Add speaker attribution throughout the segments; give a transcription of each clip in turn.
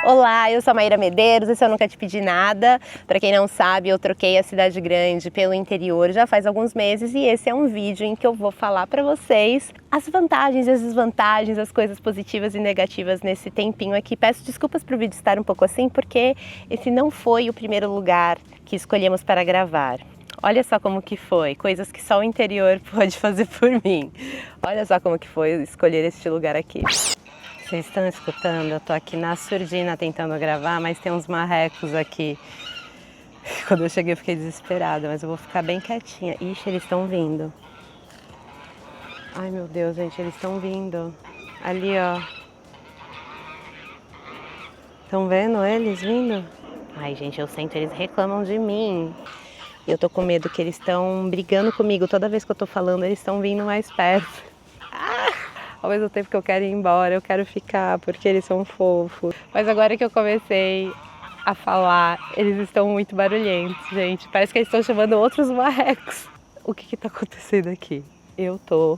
Speaker 1: Olá, eu sou a Maíra Medeiros, esse Eu Nunca Te Pedi Nada. Para quem não sabe, eu troquei a cidade grande pelo interior já faz alguns meses e esse é um vídeo em que eu vou falar para vocês as vantagens e as desvantagens, as coisas positivas e negativas nesse tempinho aqui. Peço desculpas para o vídeo estar um pouco assim, porque esse não foi o primeiro lugar que escolhemos para gravar. Olha só como que foi, coisas que só o interior pode fazer por mim. Olha só como que foi escolher este lugar aqui. Vocês estão escutando? Eu tô aqui na surdina tentando gravar, mas tem uns marrecos aqui. Quando eu cheguei eu fiquei desesperada, mas eu vou ficar bem quietinha. Ixi, eles estão vindo. Ai meu Deus, gente, eles estão vindo. Ali, ó. Estão vendo eles vindo? Ai, gente, eu sinto, eles reclamam de mim. Eu tô com medo que eles estão brigando comigo. Toda vez que eu tô falando, eles estão vindo mais perto. Ao mesmo tempo que eu quero ir embora, eu quero ficar, porque eles são fofos. Mas agora que eu comecei a falar, eles estão muito barulhentos, gente. Parece que eles estão chamando outros marrecos. O que tá acontecendo aqui? Eu tô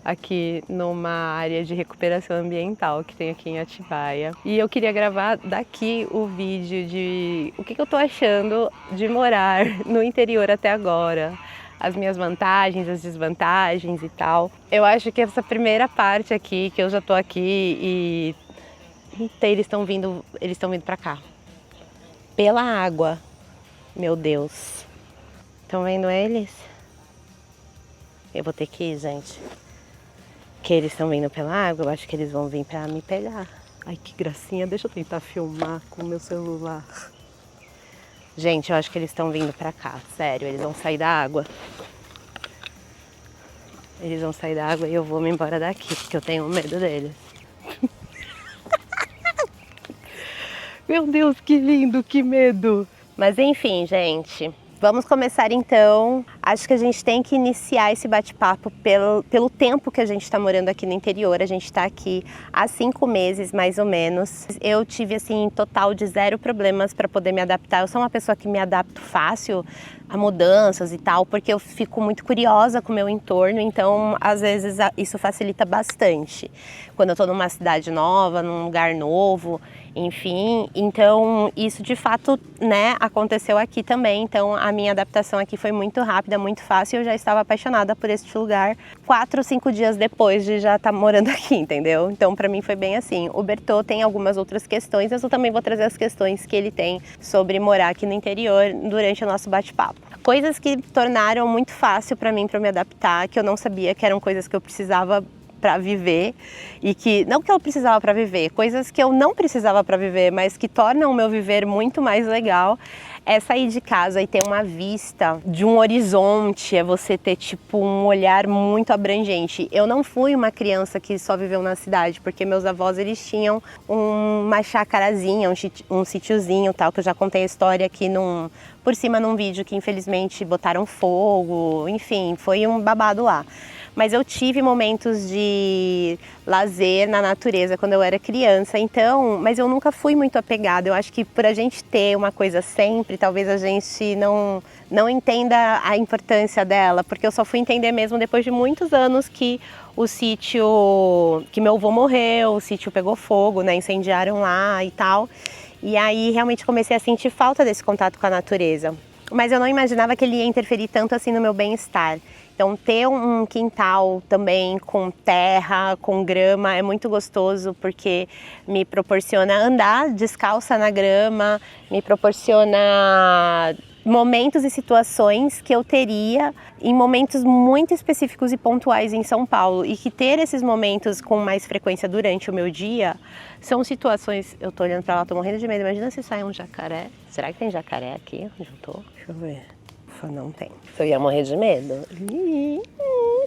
Speaker 1: aqui numa área de recuperação ambiental que tem aqui em Atibaia. E eu queria gravar daqui o vídeo de o que eu tô achando de morar no interior até agora. As minhas vantagens, as desvantagens e tal. Eu acho que essa primeira parte aqui, que eu já tô aqui e eles estão vindo pra cá. Pela água. Meu Deus. Estão vendo eles? Eu vou ter que ir, gente. Que eles estão vindo pela água, eu acho que eles vão vir pra me pegar. Ai, que gracinha. Deixa eu tentar filmar com o meu celular. Gente, eu acho que eles estão vindo pra cá, sério, eles vão sair da água. Eles vão sair da água e eu vou me embora daqui, porque eu tenho medo deles. Meu Deus, que lindo, que medo! Mas enfim, gente, vamos começar então. Acho que a gente tem que iniciar esse bate-papo pelo tempo que a gente está morando aqui no interior. A gente está aqui há 5 meses, mais ou menos. Eu tive, assim, total de 0 problemas para poder me adaptar. Eu sou uma pessoa que me adapto fácil a mudanças e tal, porque eu fico muito curiosa com o meu entorno, então, às vezes, isso facilita bastante. Quando eu estou numa cidade nova, num lugar novo, enfim, então isso de fato, né, aconteceu aqui também. Então a minha adaptação aqui foi muito rápida, muito fácil. Eu já estava apaixonada por este lugar 4 ou 5 dias depois de já estar morando aqui, entendeu? Então para mim foi bem assim. O Bertô tem algumas outras questões, eu também vou trazer as questões que ele tem sobre morar aqui no interior durante o nosso bate-papo. Coisas que tornaram muito fácil para mim me adaptar, que eu não sabia que eram coisas que eu precisava para viver e que não que eu precisava para viver, coisas que eu não precisava para viver, mas que tornam o meu viver muito mais legal. É sair de casa e ter uma vista de um horizonte, é você ter tipo um olhar muito abrangente. Eu não fui uma criança que só viveu na cidade, porque meus avós eles tinham uma chacarazinha, um sítiozinho tal, que eu já contei a história aqui por cima num vídeo que infelizmente botaram fogo, enfim, foi um babado lá. Mas eu tive momentos de lazer na natureza quando eu era criança, então, mas eu nunca fui muito apegada. Eu acho que por a gente ter uma coisa sempre, talvez a gente não entenda a importância dela, porque eu só fui entender mesmo depois de muitos anos que o sítio, que meu avô morreu, o sítio pegou fogo, né, incendiaram lá e tal. E aí realmente comecei a sentir falta desse contato com a natureza. Mas eu não imaginava que ele ia interferir tanto assim no meu bem-estar. Então ter um quintal também com terra, com grama é muito gostoso, porque me proporciona andar descalça na grama, me proporciona momentos e situações que eu teria em momentos muito específicos e pontuais em São Paulo, e que ter esses momentos com mais frequência durante o meu dia são situações... Eu tô olhando pra lá, tô morrendo de medo. Imagina se sai um jacaré. Será que tem jacaré aqui onde eu tô? Deixa eu ver. Não tem. Eu ia morrer de medo.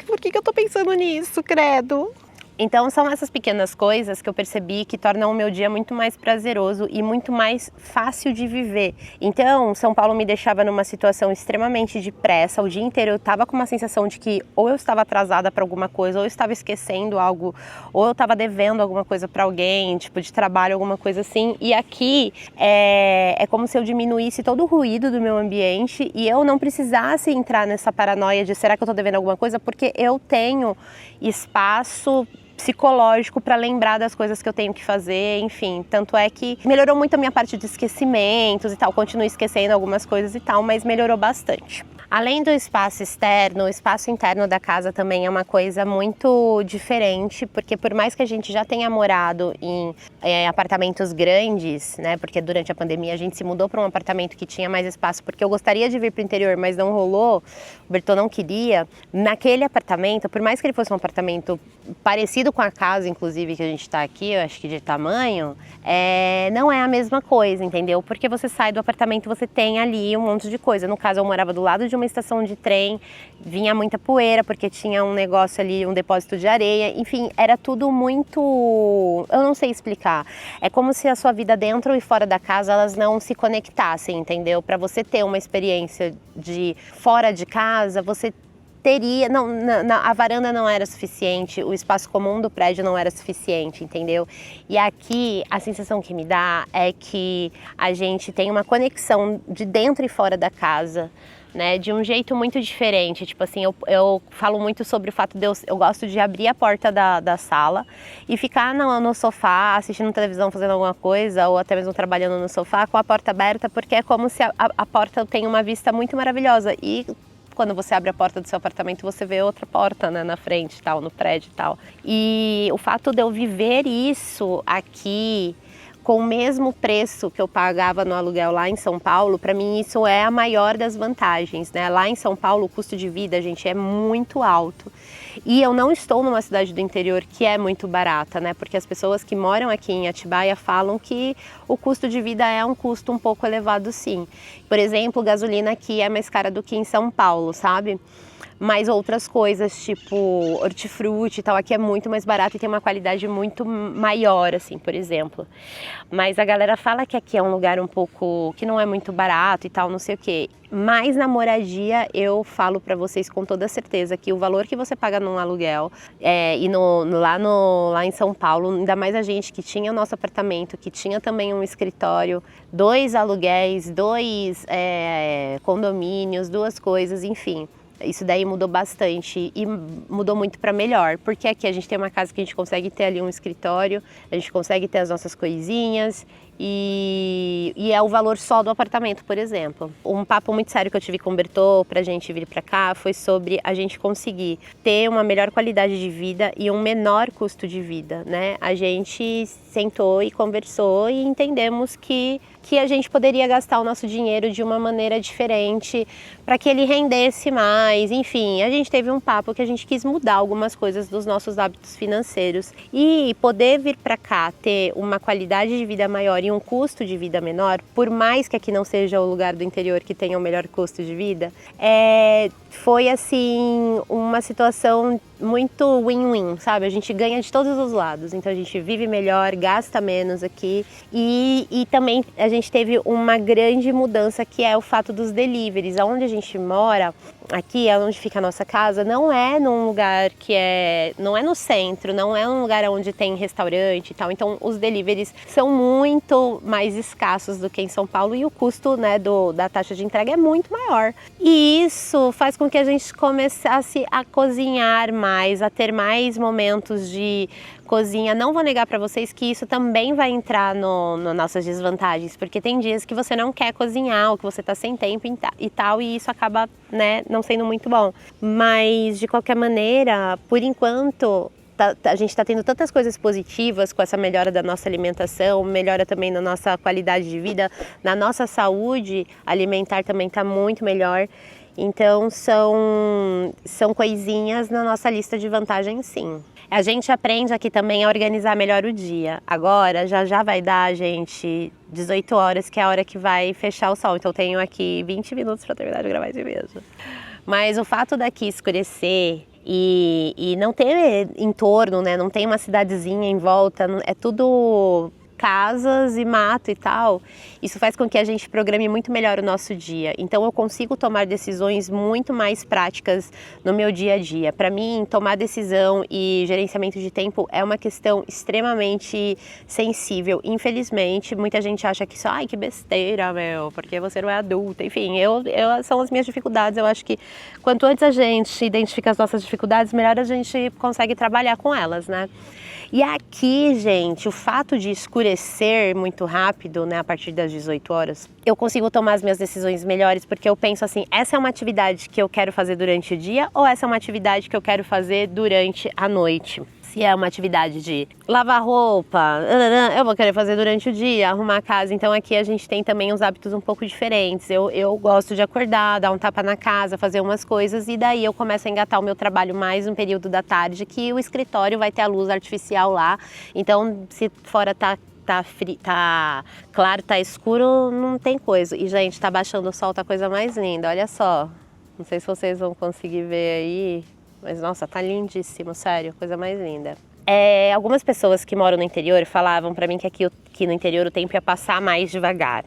Speaker 1: Por que eu tô pensando nisso, credo? Então são essas pequenas coisas que eu percebi que tornam o meu dia muito mais prazeroso e muito mais fácil de viver. Então São Paulo me deixava numa situação extremamente de pressa. O dia inteiro eu tava com uma sensação de que ou eu estava atrasada para alguma coisa, ou eu estava esquecendo algo, ou eu estava devendo alguma coisa para alguém, tipo de trabalho, alguma coisa assim. E aqui é como se eu diminuísse todo o ruído do meu ambiente e eu não precisasse entrar nessa paranoia de será que eu tô devendo alguma coisa, porque eu tenho espaço psicológico para lembrar das coisas que eu tenho que fazer, enfim. Tanto é que melhorou muito a minha parte de esquecimentos e tal. Continuo esquecendo algumas coisas e tal, mas melhorou bastante. Além do espaço externo, o espaço interno da casa também é uma coisa muito diferente, porque por mais que a gente já tenha morado em apartamentos grandes, né, porque durante a pandemia a gente se mudou para um apartamento que tinha mais espaço, porque eu gostaria de vir para o interior, mas não rolou, o Bertô não queria. Naquele apartamento, por mais que ele fosse um apartamento parecido com a casa, inclusive, que a gente está aqui, eu acho que de tamanho, não é a mesma coisa, entendeu? Porque você sai do apartamento, você tem ali um monte de coisa. No caso, eu morava do lado de uma estação de trem, vinha muita poeira, porque tinha um negócio ali, um depósito de areia, enfim, era tudo muito... eu não sei explicar. É como se a sua vida dentro e fora da casa, elas não se conectassem, entendeu? Para você ter uma experiência de fora de casa, você teria, a varanda não era suficiente, o espaço comum do prédio não era suficiente, entendeu? E aqui a sensação que me dá é que a gente tem uma conexão de dentro e fora da casa, né, de um jeito muito diferente. Tipo assim, eu falo muito sobre o fato de eu gosto de abrir a porta da sala e ficar no sofá assistindo televisão, fazendo alguma coisa, ou até mesmo trabalhando no sofá com a porta aberta, porque é como se a porta tem uma vista muito maravilhosa. E quando você abre a porta do seu apartamento, você vê outra porta, né, na frente, tal, no prédio e tal. E o fato de eu viver isso aqui com o mesmo preço que eu pagava no aluguel lá em São Paulo, para mim isso é a maior das vantagens, né? Lá em São Paulo o custo de vida, gente, é muito alto. E eu não estou numa cidade do interior que é muito barata, né? Porque as pessoas que moram aqui em Atibaia falam que o custo de vida é um custo um pouco elevado, sim. Por exemplo, gasolina aqui é mais cara do que em São Paulo, sabe? Mas outras coisas, tipo hortifruti e tal, aqui é muito mais barato e tem uma qualidade muito maior, assim, por exemplo. Mas a galera fala que aqui é um lugar um pouco, que não é muito barato e tal, não sei o quê. Mas na moradia eu falo pra vocês com toda certeza que o valor que você paga num aluguel lá em São Paulo, ainda mais a gente que tinha o nosso apartamento, que tinha também um escritório, 2 aluguéis, 2 condomínios, 2 coisas, enfim. Isso daí mudou bastante e mudou muito para melhor, porque aqui a gente tem uma casa que a gente consegue ter ali um escritório, a gente consegue ter as nossas coisinhas e é o valor só do apartamento, por exemplo. Um papo muito sério que eu tive com o Bertô pra gente vir para cá foi sobre a gente conseguir ter uma melhor qualidade de vida e um menor custo de vida, né? A gente sentou e conversou e entendemos que a gente poderia gastar o nosso dinheiro de uma maneira diferente para que ele rendesse mais. Enfim, a gente teve um papo que a gente quis mudar algumas coisas dos nossos hábitos financeiros e poder vir para cá ter uma qualidade de vida maior e um custo de vida menor, por mais que aqui não seja o lugar do interior que tenha o melhor custo de vida, foi assim uma situação muito win-win, sabe? A gente ganha de todos os lados, então a gente vive melhor, gasta menos aqui e também a gente teve uma grande mudança que é o fato dos deliveries. Onde a gente mora, aqui onde fica a nossa casa, não é num lugar não é no centro, não é um lugar onde tem restaurante e tal, então os deliveries são muito mais escassos do que em São Paulo e o custo, né, da taxa de entrega é muito maior. E isso faz com que a gente começasse a cozinhar mais, a ter mais momentos de cozinha. Não vou negar para vocês que isso também vai entrar no nossas desvantagens, porque tem dias que você não quer cozinhar ou que você tá sem tempo e tal, e isso acaba, né, não sendo muito bom. Mas de qualquer maneira, por enquanto, a gente está tendo tantas coisas positivas com essa melhora da nossa alimentação, melhora também na nossa qualidade de vida, na nossa saúde alimentar também está muito melhor. Então são coisinhas na nossa lista de vantagens, sim. A gente aprende aqui também a organizar melhor o dia. Agora já vai dar, gente, 18 horas, que é a hora que vai fechar o sol. Então eu tenho aqui 20 minutos para terminar de gravar esse vídeo. Mas o fato daqui escurecer e não ter entorno, né? Não tem uma cidadezinha em volta, é tudo casas e mato e tal, isso faz com que a gente programe muito melhor o nosso dia. Então eu consigo tomar decisões muito mais práticas no meu dia a dia. Para mim, tomar decisão e gerenciamento de tempo é uma questão extremamente sensível. Infelizmente, muita gente acha que isso, ai, que besteira, meu, porque você não é adulta. Enfim, são as minhas dificuldades. Eu acho que quanto antes a gente identifica as nossas dificuldades, melhor a gente consegue trabalhar com elas, né? E aqui, gente, o fato de escurecer muito rápido, né, a partir das 18 horas, eu consigo tomar as minhas decisões melhores, porque eu penso assim, essa é uma atividade que eu quero fazer durante o dia ou essa é uma atividade que eu quero fazer durante a noite? Se é uma atividade de lavar roupa, eu vou querer fazer durante o dia, arrumar a casa. Então aqui a gente tem também uns hábitos um pouco diferentes. Eu gosto de acordar, dar um tapa na casa, fazer umas coisas e daí eu começo a engatar o meu trabalho mais no período da tarde, que o escritório vai ter a luz artificial lá. Então se fora tá claro, tá escuro, não tem coisa. E gente, tá baixando o sol, tá a coisa mais linda, olha só. Não sei se vocês vão conseguir ver aí. Mas nossa, tá lindíssimo, sério, coisa mais linda. Algumas pessoas que moram no interior falavam pra mim que aqui no interior o tempo ia passar mais devagar.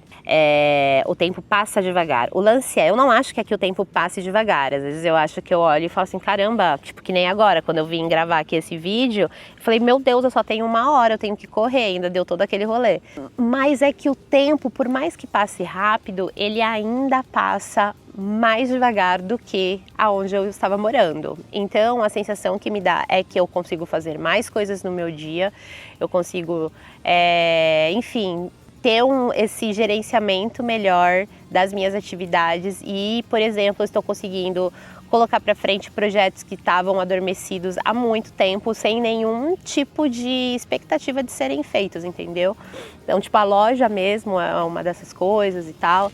Speaker 1: O tempo passa devagar. O lance eu não acho que aqui o tempo passe devagar. Às vezes eu acho que eu olho e falo assim, caramba, tipo que nem agora, quando eu vim gravar aqui esse vídeo, eu falei, meu Deus, eu só tenho 1 hora, eu tenho que correr, ainda deu todo aquele rolê. Mas é que o tempo, por mais que passe rápido, ele ainda passa mais devagar do que aonde eu estava morando. Então a sensação que me dá é que eu consigo fazer mais coisas no meu dia, eu consigo, enfim, ter esse gerenciamento melhor das minhas atividades e, por exemplo, eu estou conseguindo colocar para frente projetos que estavam adormecidos há muito tempo, sem nenhum tipo de expectativa de serem feitos, entendeu? Então, tipo, a loja mesmo é uma dessas coisas e tal.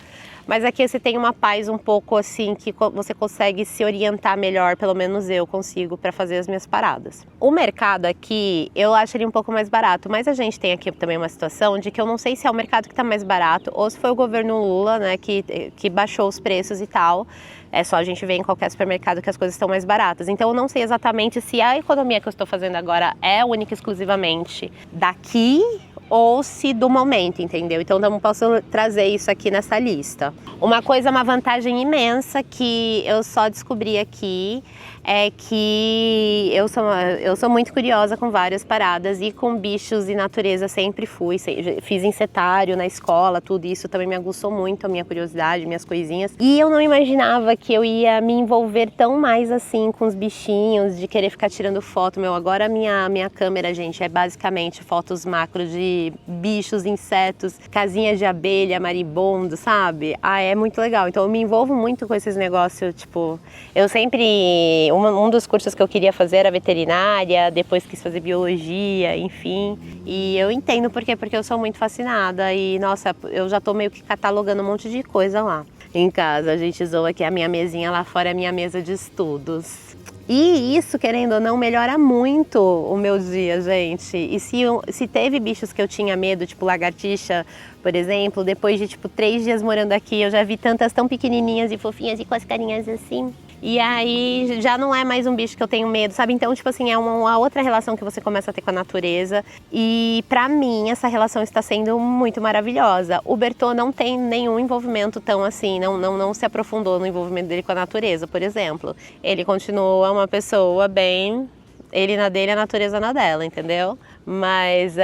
Speaker 1: Mas aqui você tem uma paz um pouco assim, que você consegue se orientar melhor, pelo menos eu consigo, para fazer as minhas paradas. O mercado aqui, eu acho ele um pouco mais barato, mas a gente tem aqui também uma situação de que eu não sei se é o mercado que está mais barato ou se foi o governo Lula, né, que baixou os preços e tal. É só a gente ver em qualquer supermercado que as coisas estão mais baratas. Então eu não sei exatamente se a economia que eu estou fazendo agora é única e exclusivamente daqui ou se do momento, entendeu? Então eu não posso trazer isso aqui nessa lista. Uma vantagem imensa que eu só descobri aqui é que eu sou muito curiosa com várias paradas e com bichos e natureza sempre fui. Fiz encetário na escola, tudo isso também me aguçou muito a minha curiosidade, minhas coisinhas. E eu não imaginava que eu ia me envolver tão mais assim com os bichinhos, de querer ficar tirando foto. Agora a minha câmera, gente, é basicamente fotos macro de bichos, insetos, casinhas de abelha, maribondo, sabe? É muito legal. Então eu me envolvo muito com esses negócios, tipo, eu sempre... Um dos cursos que eu queria fazer era veterinária, depois quis fazer biologia, enfim. E eu entendo por quê, porque eu sou muito fascinada e, nossa, eu já tô meio que catalogando um monte de coisa lá. Em casa, a gente zoa que a minha mesinha lá fora é a minha mesa de estudos. E isso, querendo ou não, melhora muito o meu dia, gente. E se teve bichos que eu tinha medo, tipo lagartixa, por exemplo, depois de tipo 3 dias morando aqui, eu já vi tantas tão pequenininhas e fofinhas e com as carinhas assim. E aí já não é mais um bicho que eu tenho medo, sabe? Então, tipo assim, é uma outra relação que você começa a ter com a natureza. E pra mim, essa relação está sendo muito maravilhosa. O Bertô não tem nenhum envolvimento tão assim, não se aprofundou no envolvimento dele com a natureza, por exemplo. Ele continua uma pessoa bem... Ele na dele, a natureza na dela, entendeu? Mas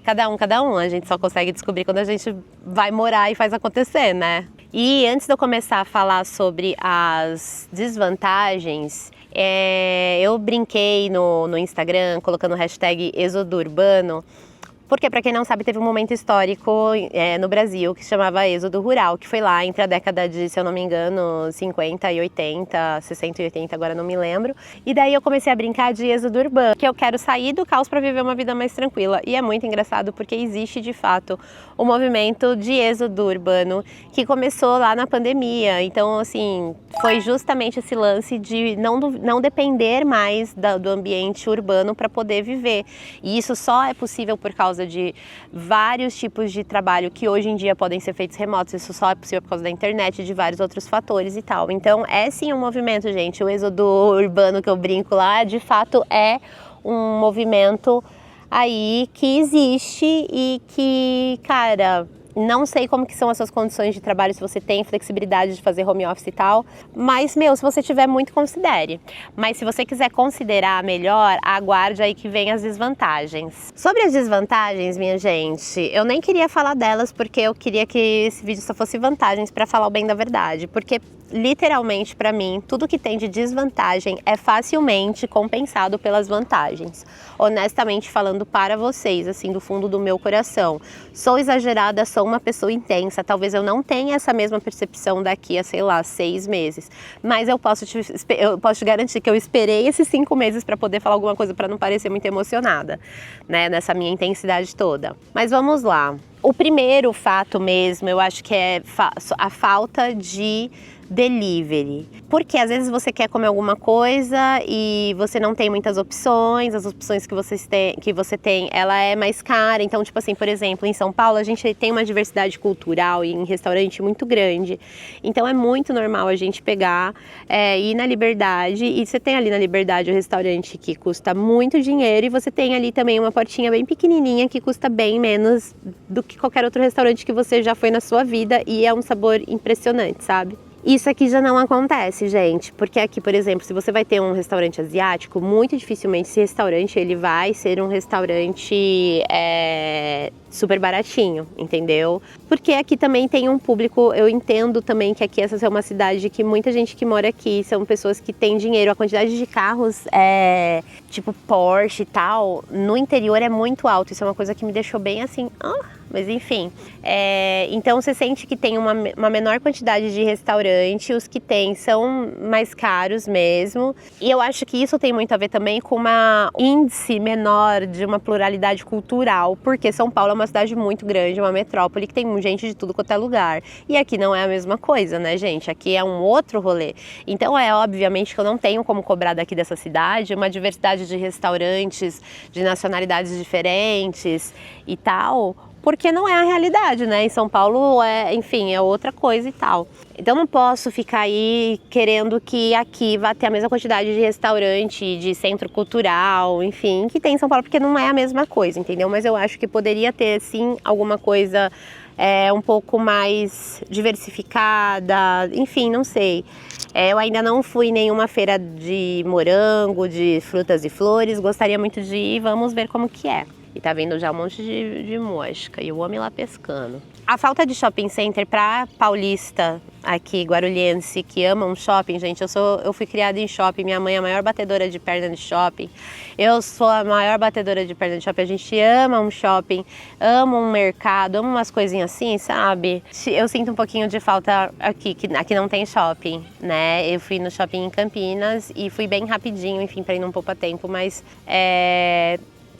Speaker 1: cada um, a gente só consegue descobrir quando a gente vai morar e faz acontecer, né? E antes de eu começar a falar sobre as desvantagens, eu brinquei no Instagram colocando o hashtag êxodo urbano, porque, para quem não sabe, teve um momento histórico no Brasil que se chamava êxodo rural, que foi lá entre a década de, se eu não me engano, 50 e 80, 60 e 80, agora não me lembro. E daí eu comecei a brincar de êxodo urbano, que eu quero sair do caos para viver uma vida mais tranquila. E é muito engraçado porque existe, de fato, o movimento de êxodo urbano que começou lá na pandemia. Então, assim, foi justamente esse lance de não depender mais do ambiente urbano para poder viver. E isso só é possível por causa de vários tipos de trabalho que hoje em dia podem ser feitos remotos. Isso só é possível por causa da internet e de vários outros fatores e tal. Então é sim um movimento, gente. O êxodo urbano que eu brinco lá, de fato é um movimento aí que existe e que, cara, não sei como que são as suas condições de trabalho, se você tem flexibilidade de fazer home office e tal, mas, se você tiver muito, considere. Mas se você quiser considerar melhor, aguarde aí que vem as desvantagens. Sobre as desvantagens, minha gente, eu nem queria falar delas porque eu queria que esse vídeo só fosse vantagens para falar o bem da verdade, porque literalmente, para mim, tudo que tem de desvantagem é facilmente compensado pelas vantagens. Honestamente falando para vocês, assim, do fundo do meu coração. Sou exagerada, sou uma pessoa intensa, talvez eu não tenha essa mesma percepção daqui a, sei lá, 6 meses. Mas eu posso te garantir que eu esperei esses 5 meses para poder falar alguma coisa, para não parecer muito emocionada, né, nessa minha intensidade toda. Mas vamos lá. O primeiro fato mesmo, eu acho que é a falta de delivery. Porque às vezes você quer comer alguma coisa e você não tem muitas opções, as opções que você tem, ela é mais cara. Então, tipo assim, por exemplo, em São Paulo a gente tem uma diversidade cultural e em restaurante muito grande. Então é muito normal a gente pegar, ir na Liberdade, e você tem ali na Liberdade o restaurante que custa muito dinheiro e você tem ali também uma portinha bem pequenininha que custa bem menos do que qualquer outro restaurante que você já foi na sua vida, e é um sabor impressionante, sabe? Isso aqui já não acontece, gente, porque aqui, por exemplo, se você vai ter um restaurante asiático, muito dificilmente esse restaurante ele vai ser um restaurante super baratinho, entendeu? Porque aqui também tem um público, eu entendo também que aqui essa é uma cidade que muita gente que mora aqui são pessoas que têm dinheiro, a quantidade de carros tipo Porsche e tal, no interior é muito alto, isso é uma coisa que me deixou bem assim, mas enfim, então você sente que tem uma menor quantidade de restaurante, os que tem são mais caros mesmo, e eu acho que isso tem muito a ver também com uma índice menor de uma pluralidade cultural, porque São Paulo é uma cidade muito grande, uma metrópole que tem gente de tudo quanto é lugar, e aqui não é a mesma coisa, né, gente? Aqui é um outro rolê, então obviamente que eu não tenho como cobrar daqui dessa cidade uma diversidade de restaurantes, de nacionalidades diferentes e tal, porque não é a realidade, né? Em São Paulo enfim, é outra coisa e tal. Então não posso ficar aí querendo que aqui vá ter a mesma quantidade de restaurante, de centro cultural, enfim, que tem em São Paulo, porque não é a mesma coisa, entendeu? Mas eu acho que poderia ter, sim, alguma coisa um pouco mais diversificada, enfim, não sei. Eu ainda não fui em nenhuma feira de morango, de frutas e flores, gostaria muito de ir, vamos ver como que é. E tá vendo já um monte de mosca e o homem lá pescando. A falta de shopping center pra paulista aqui, guarulhense, que ama um shopping, gente, eu fui criada em shopping, minha mãe é a maior batedora de perna de shopping, eu sou a maior batedora de perna de shopping, a gente ama um shopping, ama um mercado, ama umas coisinhas assim, sabe? Eu sinto um pouquinho de falta aqui, que aqui não tem shopping, né? Eu fui no shopping em Campinas e fui bem rapidinho, enfim, pra ir num poupa-tempo, mas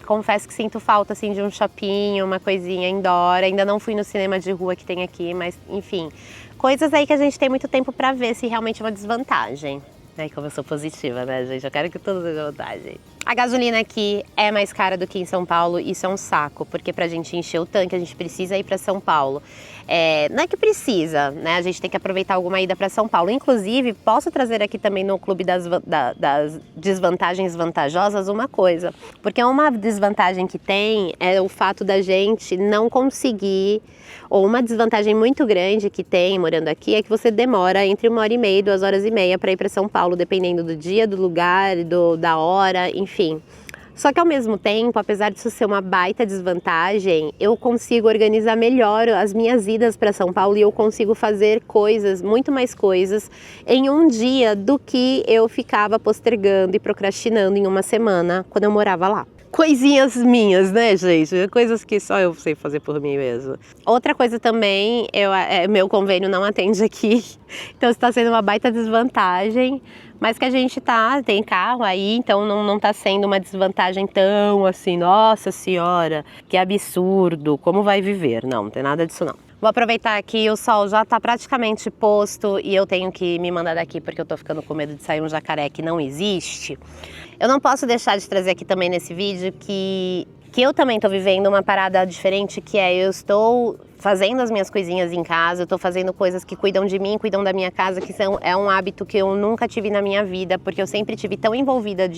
Speaker 1: confesso que sinto falta, assim, de um shopping, uma coisinha indoor. Ainda não fui no cinema de rua que tem aqui, mas, enfim. Coisas aí que a gente tem muito tempo pra ver se realmente é uma desvantagem. Ai, como eu sou positiva, né, gente? Eu quero que tudo seja vantagem. A gasolina aqui é mais cara do que em São Paulo, isso é um saco, porque pra gente encher o tanque a gente precisa ir pra São Paulo. Não é que precisa, né? A gente tem que aproveitar alguma ida pra São Paulo. Inclusive, posso trazer aqui também no clube das desvantagens vantajosas uma coisa. Porque uma desvantagem que tem é o fato da gente não conseguir, ou uma desvantagem muito grande que tem morando aqui, é que você demora entre 1h30 e 2h30 para ir para São Paulo, dependendo do dia, do lugar, da hora, enfim. Só que ao mesmo tempo, apesar disso ser uma baita desvantagem, eu consigo organizar melhor as minhas idas para São Paulo e eu consigo fazer coisas, muito mais coisas, em um dia do que eu ficava postergando e procrastinando em uma semana quando eu morava lá. Coisinhas minhas, né, gente? Coisas que só eu sei fazer por mim mesmo. Outra coisa também, meu convênio não atende aqui, então está sendo uma baita desvantagem, mas que a gente tem carro aí, então não tá sendo uma desvantagem tão assim, nossa senhora, que absurdo, como vai viver? Não tem nada disso não. Vou aproveitar que o sol já tá praticamente posto e eu tenho que me mandar daqui porque eu tô ficando com medo de sair um jacaré que não existe. Eu não posso deixar de trazer aqui também nesse vídeo que eu também tô vivendo uma parada diferente, que eu estou fazendo as minhas coisinhas em casa, eu tô fazendo coisas que cuidam de mim, cuidam da minha casa, é um hábito que eu nunca tive na minha vida, porque eu sempre tive tão envolvida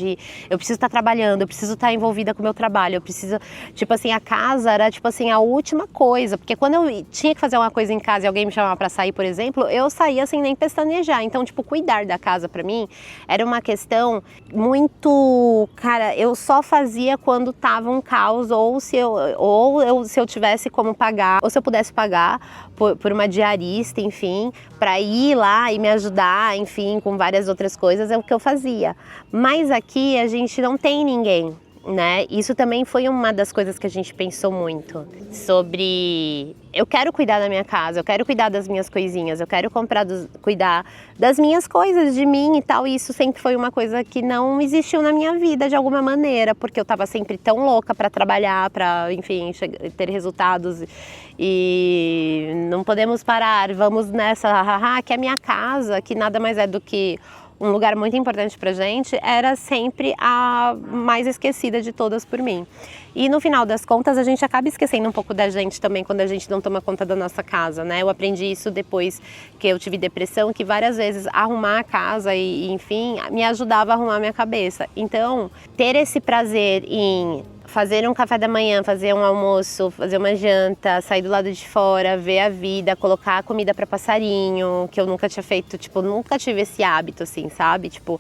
Speaker 1: eu preciso estar trabalhando, eu preciso estar envolvida com o meu trabalho, eu preciso, tipo assim, a casa era, tipo assim, a última coisa, porque quando eu tinha que fazer uma coisa em casa e alguém me chamava pra sair, por exemplo, eu saía sem nem pestanejar. Então, tipo, cuidar da casa pra mim era uma questão muito, cara, eu só fazia quando tava um caos, ou se eu tivesse como pagar, ou se eu pudesse pagar por uma diarista, enfim, para ir lá e me ajudar, enfim, com várias outras coisas, é o que eu fazia. Mas aqui a gente não tem ninguém, né? Isso também foi uma das coisas que a gente pensou muito sobre, eu quero cuidar da minha casa, eu quero cuidar das minhas coisinhas, eu quero cuidar das minhas coisas, de mim e tal, e isso sempre foi uma coisa que não existiu na minha vida de alguma maneira, porque eu tava sempre tão louca para trabalhar, para, enfim, ter resultados, e não podemos parar, vamos nessa, que é a minha casa, que nada mais é do que um lugar muito importante pra gente, era sempre a mais esquecida de todas por mim. E no final das contas a gente acaba esquecendo um pouco da gente também quando a gente não toma conta da nossa casa, né? Eu aprendi isso depois que eu tive depressão, que várias vezes arrumar a casa e enfim, me ajudava a arrumar minha cabeça. Então, ter esse prazer em fazer um café da manhã, fazer um almoço, fazer uma janta, sair do lado de fora, ver a vida, colocar comida para passarinho, que eu nunca tinha feito, tipo, nunca tive esse hábito, assim, sabe? Tipo,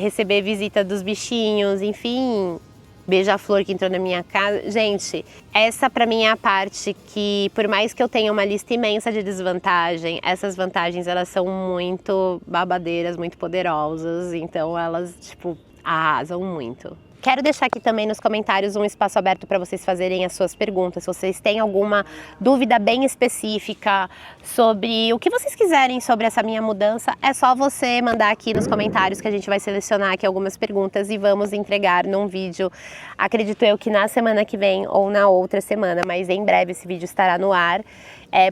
Speaker 1: receber visita dos bichinhos, enfim, beija-flor que entrou na minha casa. Gente, essa pra mim é a parte que, por mais que eu tenha uma lista imensa de desvantagem, essas vantagens, elas são muito babadeiras, muito poderosas, então elas, tipo, arrasam muito. Quero deixar aqui também nos comentários um espaço aberto para vocês fazerem as suas perguntas. Se vocês têm alguma dúvida bem específica sobre o que vocês quiserem sobre essa minha mudança, é só você mandar aqui nos comentários que a gente vai selecionar aqui algumas perguntas e vamos entregar num vídeo, acredito eu que na semana que vem ou na outra semana, mas em breve esse vídeo estará no ar.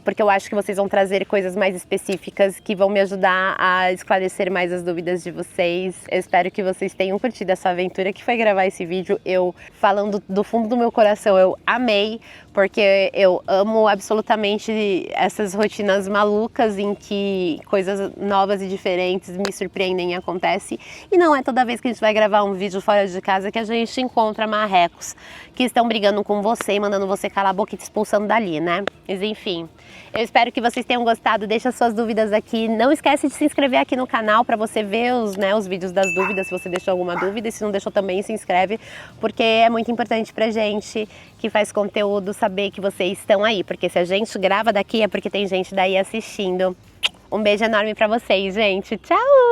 Speaker 1: Porque eu acho que vocês vão trazer coisas mais específicas que vão me ajudar a esclarecer mais as dúvidas de vocês. Eu espero que vocês tenham curtido essa aventura que foi gravar esse vídeo. Eu, falando do fundo do meu coração, eu amei, porque eu amo absolutamente essas rotinas malucas em que coisas novas e diferentes me surpreendem e acontecem. E não é toda vez que a gente vai gravar um vídeo fora de casa que a gente encontra marrecos que estão brigando com você, mandando você calar a boca e te expulsando dali, né? Mas enfim, eu espero que vocês tenham gostado. Deixa suas dúvidas aqui. Não esquece de se inscrever aqui no canal para você ver os vídeos das dúvidas, se você deixou alguma dúvida. E se não deixou também, se inscreve, porque é muito importante pra gente que faz conteúdo saber que vocês estão aí. Porque se a gente grava daqui é porque tem gente daí assistindo. Um beijo enorme pra vocês, gente. Tchau!